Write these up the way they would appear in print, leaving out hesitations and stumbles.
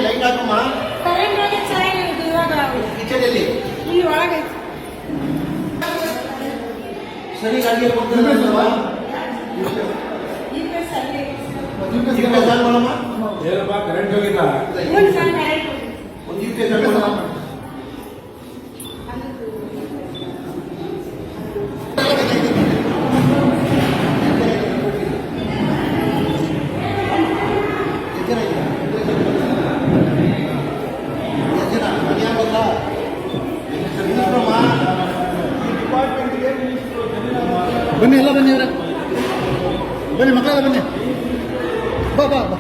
Light ಹಾಕಮ್ಮ. ಕಿಚನಲ್ಲಿ ಸರಿ ಗಾಡಿಗೆ ಕೊಡ್ತಾರೆ ಕರೆಂಟ್ ಹೋಗಿಲ್ಲ ಒಂದು ಬನ್ನಿ ಎಲ್ಲ ಬನ್ನಿ ಅವರ ಬನ್ನಿ ಮಕ್ಕಳೆಲ್ಲ ಬನ್ನಿ ಬಾ ಬಾ ಬಾ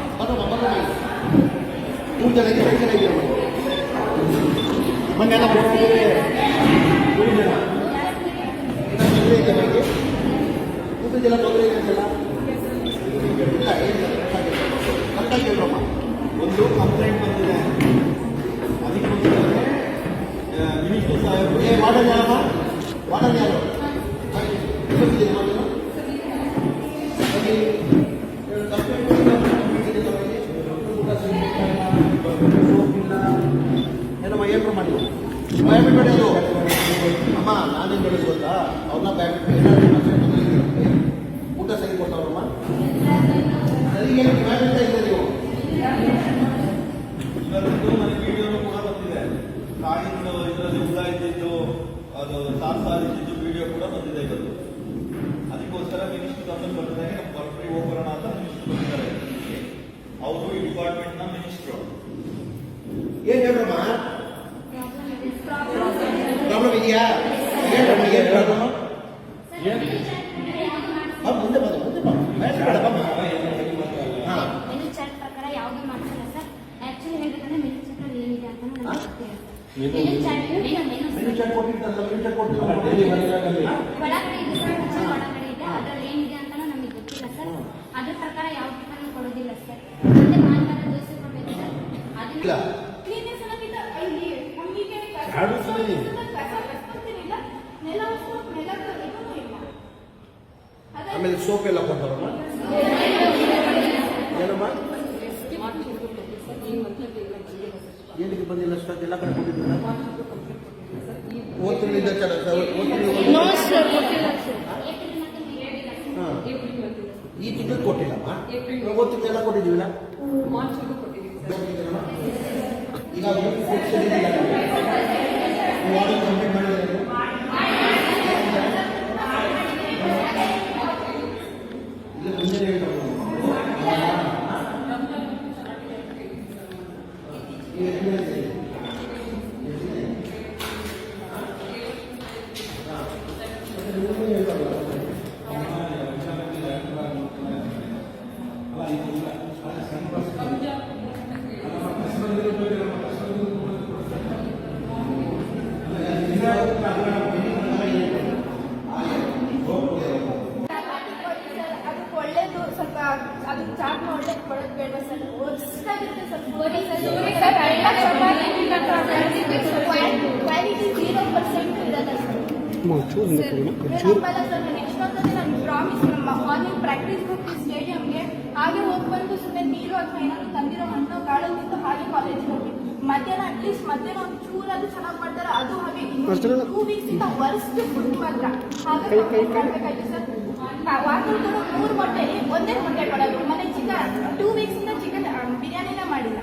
ಬನ್ನಿ ಎಲ್ಲ ಊಟದೆಲ್ಲ ತೊಂದರೆ ಇದೆಯಲ್ಲ ಕರೆಕ್ಟಾಗಿ ಹೇಳ್ರಮ್ಮ. ಒಂದು ಕಂಪ್ಲೇಂಟ್ ಬಂದಿದೆ, ಅದಕ್ಕೋಸ್ಕರ ಮಿನಿಸ್ಟರ್ ಸಾಹೇಬರು ವಾರ್ಡನ್ ಯಾರಮ್ಮ, ವಾರ್ಡನ್ ಯಾರು ಏನಮ್ಮ ಏನು ಮಾಡಿ ಭಯಬಿಟ್ಟು ಬೆಳೆಯೋದು ಅಮ್ಮ. ನಾನೇನು ಬೆಳೆದು ಗೊತ್ತಾ, ಅವ್ರನ್ನ ಭಯಬಿಟ್ಟು ಊಟ ಸರಿ ಕೊಡ್ತಾವ್ರಮ್ಮ. ಸರಿಗೆ ಭಯಬಿಡ್ತಾ ಇದ್ದ ನೀವು ಇವತ್ತು ನನಗೆ ವಿಡಿಯೋನು ಕೂಡ ಬಂದಿದೆ. ಕಾಡಿಂದು ಇದರಲ್ಲಿ ಹುಳ ಇದ್ದಿದ್ದು, ಅದು ಸಾರಿದ್ದು ವಿಡಿಯೋ ಕೂಡ ಬಂದಿದೆ ಇವತ್ತು. ಅದಕ್ಕೋಸ್ಕರ ಮಿನಿಸ್ಟರ್ ಗಮನ ಬರ್ತಾರೆ, ನಮ್ಮ ಫ್ಯಾಕ್ಟ್ರಿ ಹೋಗೋಣ ಅಂತ ಮಿನಿಸ್ಟರ್ ಬಂದಿದ್ದಾರೆ. ಅವರು ಈ ಡಿಪಾರ್ಟ್ಮೆಂಟ್ನ ಮಿನಿಸ್ಟ್ರು. ಏನ್ ಹೇಳ್ರಮ್ಮ, ಪ್ರಾಬ್ಲಮ್ ಇದೆಯಾ? ಏನು ಪ್ರಾಬ್ಲಮ್? ಮುಂದೆ ಬನ್ನಿ, ಮುಂದೆ ಬಾ. ಮೆನು ಚಾಟ್ ಕೊಟ್ಟಿರ್ತಾರಲ್ಲ, ಮೆನು ಚಾಟ್ ಕೊಟ್ಟಿಲ್ಲ ಅದ್ರ ಪ್ರಕಾರ ಯಾವ ಟಿಫನ್ ಕೊಡೋದಿಲ್ಲ ಸರ್. ಆಮೇಲೆ ಸೋಪ್ ಎಲ್ಲ ಕೊಡ್ತಾರಮ್ಮ. ಏನಮ್ಮ ಏನಕ್ಕೆ ಬಂದಿಲ್ಲ ಸ್ಟಾಕ್ ಎಲ್ಲ ಕಡೆ ಕೊಟ್ಟಿದ್ದೀರ? ಓದ್ತಿಂದ ಈ ತಿಂಗಳು ಕೊಟ್ಟಿಲ್ಲಮ್ಮ, ಓದ್ತಿಂದ ಕೊಟ್ಟಿದ್ದೀವಿಲ್ಲ. ಈಗ ವಾರ್ಡನ್ ಕಂಪ್ಲೇಂಟ್ ಮಾಡಿದ್ರೆ ಮುಂದೆ ಹೇಳ್ತಾರೆ ಅದು ಚಾಟ್ ಒಳ್ಳೆ ಕೊಡೋದು ಬೇಡ ಸರ್. ಕ್ವಾಲಿಟಿ 0% ಇರಲ್ಲ ಸರ್. ನೆಕ್ಸ್ಟ್ ಅಂತಂದ್ರೆ ನಾನು ಪ್ರಾಮಿಸ್ ನಮ್ಮ ಮಾರ್ನಿಂಗ್ ಪ್ರಾಕ್ಟೀಸ್ ಹೋಗ್ತೀವಿ ಸ್ಟೇಡಿಯಂಗೆ, ಹಾಗೆ ಹೋಗಿ ಬಂದು ಸುಮ್ಮನೆ ನೀರು ಅಥವಾ ಏನಾದ್ರು ತಂದಿರೋ ಹಣ್ಣು ಕಾಳಂತಿತ್ತು ಹಾಗೆ ಕಾಲೇಜಿಗೆ ಹೋಗಿ ಮಧ್ಯಾಹ್ನ ಅಟ್ಲೀಸ್ಟ್ ಮಧ್ಯಾಹ್ನ ಒಂದು ಚೂರಾದ್ರು ಚೆನ್ನಾಗಿ ಮಾಡ್ತಾರೆ. ಅದು ಹಾಗೆ 2 ವೀಕ್ಸ್ ಇಂದ ವರ್ಸ್ಟ್ ಫುಡ್ ಮಾತ್ರ. ಹಾಗೆ ಮಾಡ್ಬೇಕಾಯ್ತು ಸರ್. ವಾರದಲ್ಲಿ 3 ಮೊಟ್ಟೆಲಿ ಒಂದೇ ಮೊಟ್ಟೆ ಕೊಡೋದು. ಮನೆ ಚಿಕನ್ 2 ವೀಕ್ಸ್ ಇಂದ ಚಿಕನ್ ಬಿರಿಯಾನಿನ ಮಾಡಿಲ್ಲ.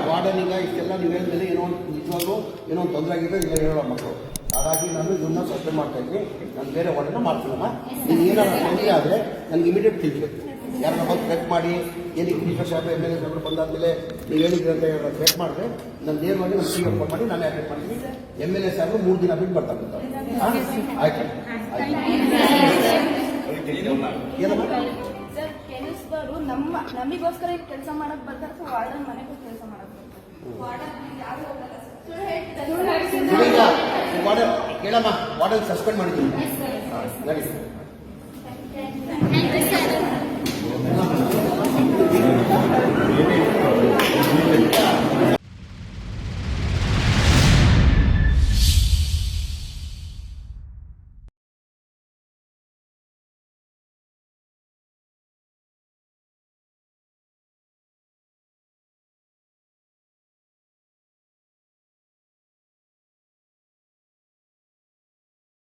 ವಾರ್ಡನ್ ಈಗ ಇಷ್ಟೆಲ್ಲ ನೀವು ಹೇಳಿದ್ರೆ ಏನೋ ನಿಜವಾಗ್ಲೂ ಏನೋ ಒಂದು ತೊಂದರೆ ಆಗಿದೆ ಇಲ್ಲ ಹೇಳೋ ಮಕ್ಕಳು. ಹಾಗಾಗಿ ನಾನು ಇದನ್ನ ಸಸ್ಪೆಂಡ್ ಮಾಡ್ತಾ ಇದ್ದೀನಿ. ನಾನು ಬೇರೆ ವಾರ್ಡನ್ನ ಮಾಡ್ತೀನಮ್ಮ. ನೀವು ಏನಾದ್ರು ತೊಂದರೆ ಆದರೆ ನನಗೆ ಇಮಿಡಿಯೇಟ್ ತಿಳಿಸ್ಬೇಕು. ಯಾರನ್ನ ಬಂದು ಚೆಕ್ ಮಾಡಿ ಏನಕ್ಕೆ ಮಿನಿಸ್ಟರ್ ಸಾಹೇಬ್ MLA ಸಾಹೇಬರು ಬಂದಾದ್ಮೇಲೆ ನೀವು ಹೇಳಿದ್ರಿ ಅಂತ ಹೇಳಿ ಚೆಕ್ ಮಾಡಿದ್ರೆ ನಾನು ನೇರವಾಗಿ ನಾನು ಸಿ ಫೋನ್ ಮಾಡಿ ನಾನು ಅಟೆಂಡ್ ಮಾಡ್ತೀನಿ. MLA ಸಾಹೇಬರು 3 ದಿನ ಬಿಟ್ಟು ಬರ್ತಾರೆ. ಆಯ್ತು ಏನಮ್ಮ ಸರ್, ಕೆಲಸದವರು ನಮಗೋಸ್ಕರ ಕೆಲಸ ಮಾಡಕ್ ಬರ್ತಾರೆ. ವಾರ್ಡನ್ ಮನೆಗೂ ಕೆಲಸ ಮಾಡಕ್ ಬರ್ತಾರೆ. ಕೇಳಮ್ಮ, ವಾರ್ಡನ್ ಸಸ್ಪೆಂಡ್ ಮಾಡಿದ್ದೀನಿ. Thank you sir.